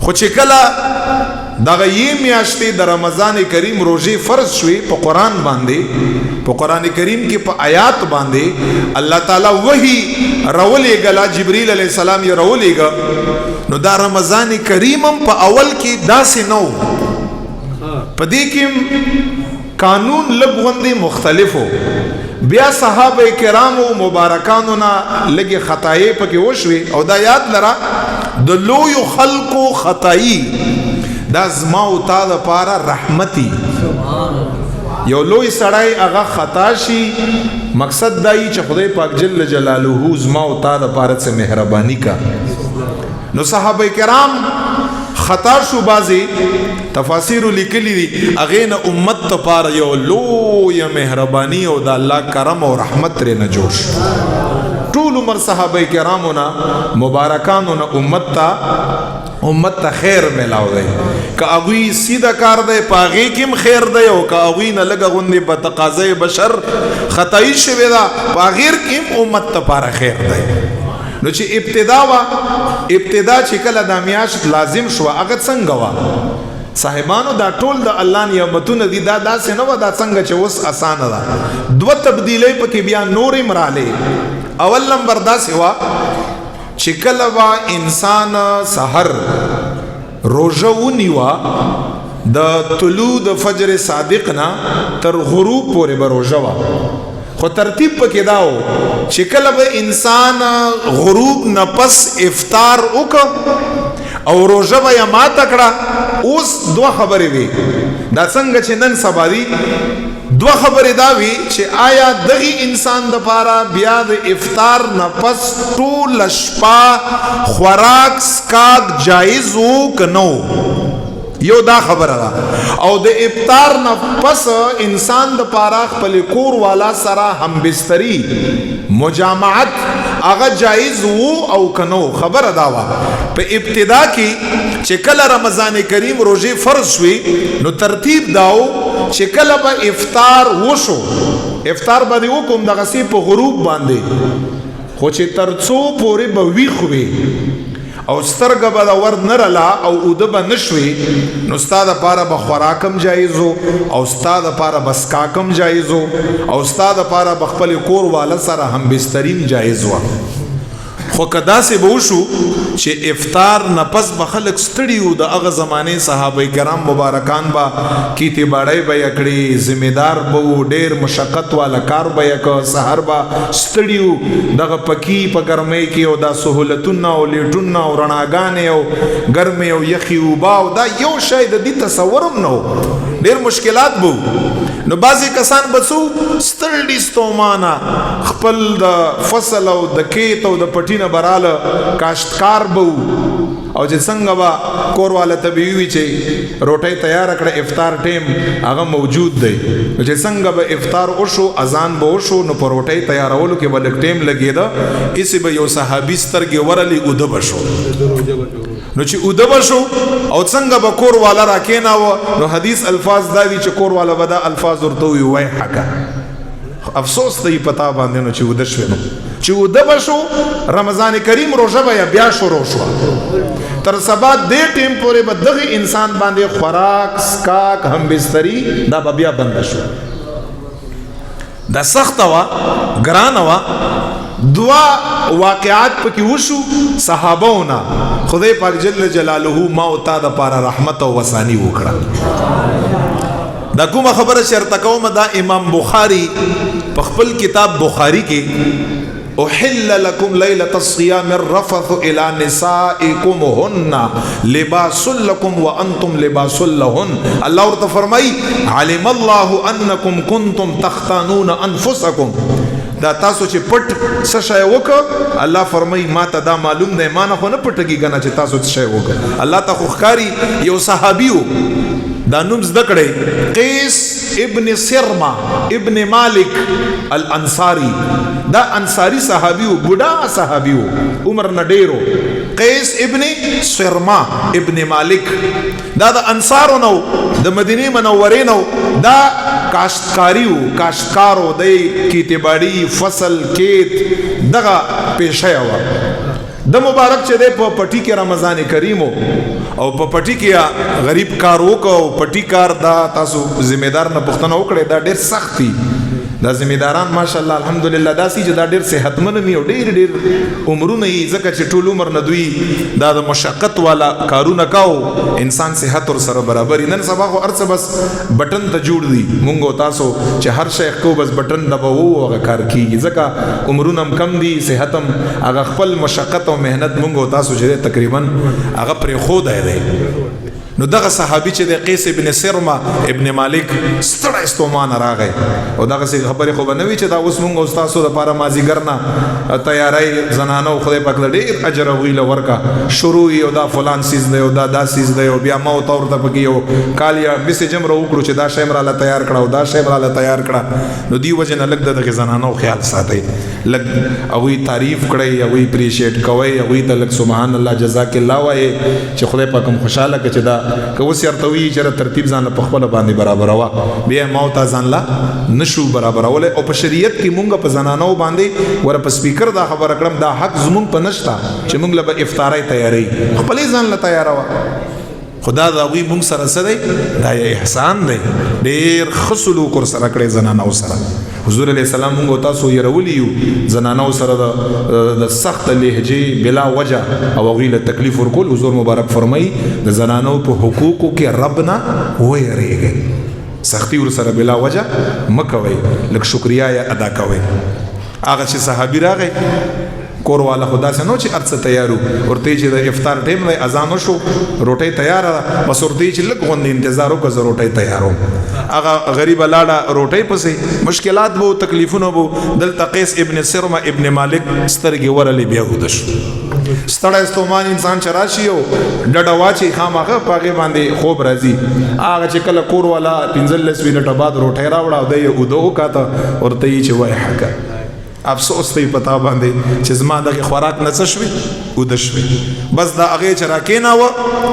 خو چې کله دغه یې میاشتې د رمضان کریم روزه فرض شوي په قرآن باندې، په قرآن کریم کې په آیات باندې الله تعالی وحی راولېږله، جبرئیل علیه السلام یې راولېږه، نو دا رمضان کریم هم په اول کې داسې نه و، په دې کې قانون لږ غوندې مختلف و. بیا صحابه کرامو مبارکانو نه لږې خطایې پکې وشوې، او دا یاد لره د لویو خلقو خطایي دا زما او تا دپاره رحمتي. یو لوی سړی هغه خطا شي، مقصد دا یي چې خدای پاک جل جلاله زما او تا دپاره څه مهرباني کا. نو صحابه کرام خطا شو، بازي تفاسیر لیکلی دي هغې نه امت دپاره یو لویه مهرباني او د الله کرم او رحمت ترې نه جوړ شو. ټول عمر صحابه کرامو نه مبارکانو نه امت ته خیر ملاو دی، که هغوی سیده کار دی په هغې کې هم خیر دی، او که هغوی نه لږه غوندې په تقاضی بشر خطایي شوې ده په هغې کې هم امت دپاره خیر دی. نو چې ابتدا چې کله دا میاشت لازم شوه هغه څنګه وه صاحبانو؟ دا ټول د الله نعمتونه دي، دا داسې نه وه دا څنګه چې اوس اسانه ده. دوه تبدیلی پکې بیا نورې هم رالې. اول نمبر داسې وه چې کله به انسان سحر روژه ونیوه د طلوع د فجر صادق نه تر غروب پورې به روژه وه، خو ترتیب پکې دا و چې کله به انسان غروب نه پس افطار وکړ او روژه به یې ماته کړه. اوس دوه خبرې وي، دا څنګه چې نن سبا دي، دوه خبرې دا وي چې آیا دغه انسان دپاره بیا د افطار نه پس ټوله شپه خوراک سکاک جایز و که نه و؟ یو دا خبره ده. او د افطار نه پس انسان دپاره خپل کور والا سره همبستري مجامعت هغه جایز وو او که نه و؟ خبره دا وه په ابتدا کې چې کله رمضان کریم روژې فرض شوي نو ترتیب دا و چې کله به افطار وشو، افطار به دې وکړم دغسې په غروب باندې، خو چې تر څو پورې به ویښ وي او سترګه به د ور نه رله او اوده به نه شوي، نو ستا دپاره به خوراک هم جایز و او ستا دپاره به څښاک هم جایز و او ستا دپاره به خپل کور والا سره همبستري هم جایز وه. خو که داسې به وشو چې افطار نه پس به خلک ستړي وو، د هغه زمانې صحابه کرام مبارکان به کیتې باړۍ به یې کړې، ذمېدار به وو، ډېر مشقت والا کار به یې که، سحر به ستړي وو دغه پکي په ګرمۍ کې، او دا سهولتونه او لیټونه او رڼاګانې او ګرمې او یخې اوبه او دا یو شی د دې تصور هم نه و، ډېر مشکلات به وو. نو بعضې کسان به څو ستړي ستومانه خپل د فصل او د کیت او د پټي نه براله کاشتکار به وو، او چې څنګه به کور والا ته به وي چې روټۍ تیاره کړه افطار ټیم هغه موجود دی، نو چې څنګه به افطار وشو اذان به وشو نو په روټۍ تیارولو کې به لږ ټیم لګېده، هسې به یو صحابي سترګې ورلې اوده به شو. نو چې اوده به شو او څنګه به کور والا را کېناوه، نو حدیث الفاظ دا دي چې کور والا به دا الفاظ ورته ووایي ویحکه، افسوس ته یې پتا باندې نو چې اوده شوې. نو چې اوده به شو رمضان کریم روژه به بیا شروع شوه، تر سبا دې ټیم پورې به دغه انسان باندې خوراک سکاک همبستري دا به بیا بنده شو. دا سخته وه، ګرانه وه. دوه واقعات پکې وشو صحابهونه، خدای پاک جل جلاله ما او تا دپاره رحمت او وسانی وکړه. دا کومه خبره چېرته کومه، دا امام بخاري په خپل کتاب بخاري کې احل لكم ليلة الصيام الرفث إلى نسائكم هن لباس لكم وأنتم لباس لهن. الله ورته فرمای علم الله أنكم كنتم تختانون أنفسكم، دا تاسو چې پټ څه شی وکړه الله فرمای ما ته دا معلوم دی، ما نه خو نه پټږي کنه چې تاسو څه شی وکړه. الله ته خو ښکاري یو صحابي و، دا نوم زده کړئ، قیس ابن سرما ابن مالک الانصاری، دا انصاری صحابی و، بوډا صحابی و، عمر نه ډیرو. قیس ابن سرما ابن مالک دا د انصارو نو، د مدینه منورې نو، دا کاشتکاری و، کاشتکارو، د کیتې باړي فصل کیت دغه پیشه و. د مبارک چې د په پټی کې رمضان کریم او په پټی کې غریب کار وکاو پټی کار دا تاسو ذمہ دار نه پښتنه وکړي دا ډېر سخت دي دا ذمہداران ماشاءالله الحمدلله دا سي چې دا ډېر صحتمن ني او ډېر عمرونه یې ځکه چې ټول عمر نه دوی دا د مشقت والا کارونه کاو انسان صحت ور سره برابر نن سبا خو ارڅ بس بٹن ته جوړ دي مونږ تاسو چې هر شیخ کو بس بٹن دباوو هغه کار کیږي ځکه عمرونه کم دي صحتم هغه خپل مشقت او مهنت مونږ تاسو چې تقریبا هغه پر خو دی نو دغه صحابي چې د قیس ابن سرمه ابن مالک ستړی ستومان راغی او دغه څه خبرې خو بنوي چې دا اوس مونږ استاد سره لپاره مازیګر نه تیاری زنانو خدای پاک ډېر اجر ویل ورکا شروع یو دا فلان سیز دی او دا سیز دی او بیا مو تور ته پکې یو کالیا میسیجم رو وکړو چې دا شیم را تیار کړه او دا شیم را تیار کړه نو دی وجه نه لګ دغه زنانو خیال ساتي لګ او تعریف کړی او اپریشیټ کوي او ته لګ سبحان الله جزاک الله وای چې خدای پاک خوشاله کړي چې دا که اوس یارته وی چې ترتیب ځان په خپل باندې برابر وا بیا موت ځان لا نشو برابر ول او په شریعت کې مونږ په زنانو باندې ور په سپیکر دا خبره کړم دا حق زمونږ په نشتا چې مونږ له افطاري تیاری خپل ځان لا تیار وا خدا دا وی مونږ سره سره دا احسان دی ډیر خصلو کور سره کړی زنانو سره حضور علیہ السلام مونږ تاسو یې راولیو زنانو سره د سخت لهجه بلا وجه او غیله تکلیف ورکول حضور مبارک فرمای د زنانو په حقوقو کې ربنا وېریږي سختی ور سره بلا وجه مکوي لکه شکریا ادا کوي هغه چې صحابي راغی کور والا خدا سے نو چې ارڅ تیارو ورته چې د افطار ټیم نه اذان وشو روټي تیار بس ورته چې لږ غوند انتظار وکړه روټي تیارو هغه غریب لاړه روټي پسې مشکلات وو تکلیفونه وو دلته قیس ابن سرمه ابن مالک سترګې ورلې بیا ودش ستړی ستومان انسان چراشي او ډډه واچي خامخه پاګې باندې خوب راځي هغه چې کله کور والا 15 منټه بعد روټي راوړا او د یو دوه کاته ورته چې وای حق افسوس ته پتا باندې چې زما دغه خوراک نه شوي او د شوي بس دا هغه چې راکینا و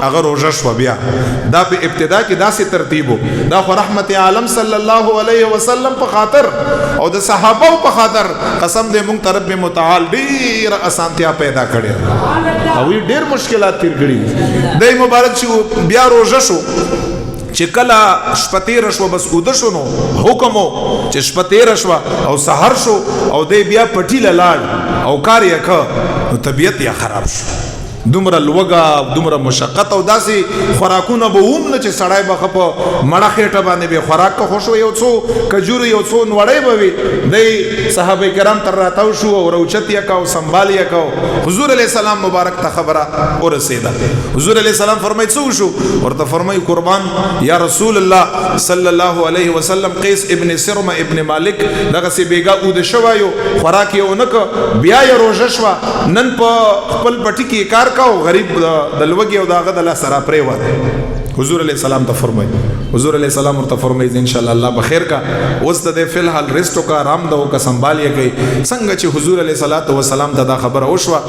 هغه روزه شو بیا دا په ابتدا کې داسې ترتیبو دا خو رحمت عالم صلی الله علیه وسلم په خاطر او د صحابه په خاطر قسم دې مونږ رب متعال ډیر اسانتیا پیدا کړي او ډیر مشکلات تیر کړي د مبارک شو بیا روزه شو چې کله شپته رشوه بس ود شنو حکمو چې شپته رشوه او سحر شو او دې بیا پټی لاړ او کار یې ک نو طبیعت یې خراب شو دومره لوګه دومره مشقت او داسې خوراکونه به هم نه چې سړی به په مړه خېټه باندې به خوراک که خوشو یو څو کجور یو څو نوړی به وي دی صحابه کرام تر راتاو شو او روچت یې کو سنبال یې کو حضور علیہ السلام مبارک ته خبره ورسېده حضور علیہ السلام فرمایي څه شو ورته فرمایي قربان یا رسول الله صلی الله علیه وسلم قیس ابن سرمه ابن مالک دغه سی بیګا او د شوایو خوراک یې ونک بیا یې روزه شو نن په خپل پټی کې کار او غریب د لوګي او داغه د سره پرې و حضور علیہ السلام ته فرمایي حضور علیہ السلام ورته فرمایي ان شاء الله الله بخیر کا اوس د فی الحال ریسټو کا آرام دو کا سنبالیه کوي څنګه چې حضور علیہ الصلوۃ والسلام ته دا خبره وشوه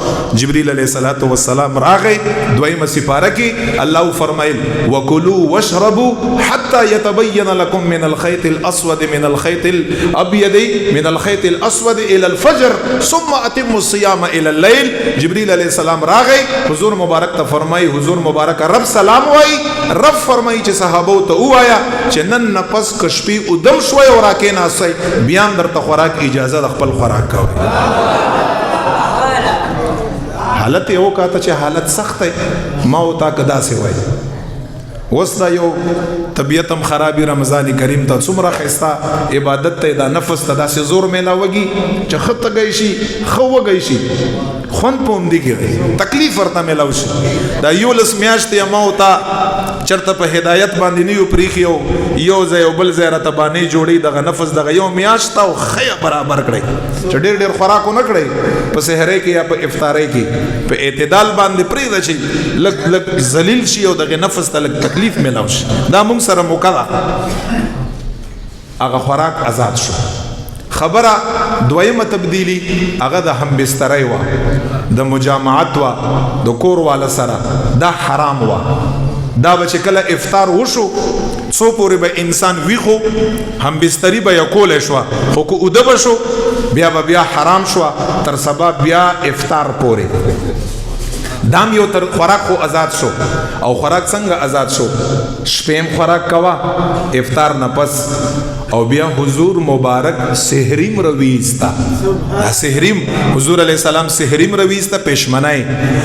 جبرئیل علیہ الصلوۃ والسلام راغی دویمه سپاره کې الله فرمایل وکلوا واشربوا حتى يتبين لكم من الخيط الاسود من الخيط الابيض من الخيط الاسود الى الفجر ثم اتموا الصيام الى الليل جبرئیل علیہ السلام راغی حضور مبارک ته فرمایي حضور مبارک رب سلام وای رب فرمایي چې صحابه ته وایا چې نن نفس کشپی او دم شوي او راکې ناسي بیان درته خوراک اجازه د خپل خوراک کوي حالت یو کاته چې حالت سخت ما او تا کدا سي وای وسدا یو طبیعتم خرابی رمضان کریم ته څومره خستا عبادت ته دا نفس ته داسې زور میلاوږي چې خط گئی شي خو گئی شي خون پوم دی کې تکلیف ورته ملاو شي دا یو لس میاشتې ما او تا چرته په هدایت باندې نیو پریخیو یو ځای او بل ځای راته باندې جوړي دغه نفس دغه یو میاشت او خیا برابر کړی چې ډېر ډېر خوراکو نه کړی په سحرې کې یا په افطارې کې په اعتدال باندې پریږده چې لږ لږ ذلیل شي او دغه نفس ته لږ تکلیف ملاو شي دا موږ سره موکړه هغه خوراک آزاد شو خبره دویمه تبدیلی هغه د هم بسترای و د مجامعت و د کور والا سره دا حرام و دا به چې کله افطار وشو څو پورې به انسان ویخو هم بستری به یې کولای شو خو که اوده به شو بیا حرام شو تر سبا بیا افطار پورې دام یو تر خوراک خو آزاد شو او خوراک څنګه آزاد شو شپیم خوراک کوا افطار نه پس او بیا حضور مبارک سحریم رویستا سحریم حضور علیہ السلام سحریم رویستا پېشمنای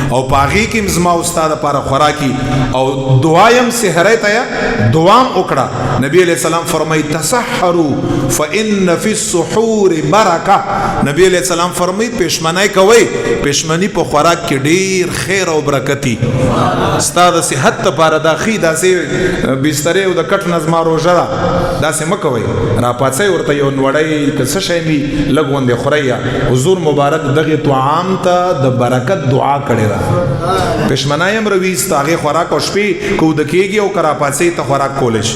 او پاغي کې مزما استاد لپاره خوراکي او دعایم سحرای ته دعام وکړه نبی علیہ السلام فرمای تسحروا فان فی السحور برکه نبی علیہ السلام فرمای پېشمنای کوي پېشمنی په خوراک کې ډیر خیر او برکتی استاد صحت لپاره دا خې داسې بستر او د کټ نظم روزه داسې مکوي را پاتې ورته یو نوړی کڅ شي می لګوندې خوریا حضور مبارک دغه طعام ته د برکت دعا کړی را پښمنایم روي ستاغه خوراک او شپې کو د کېږي او کرا پاتې ته خوراک کولش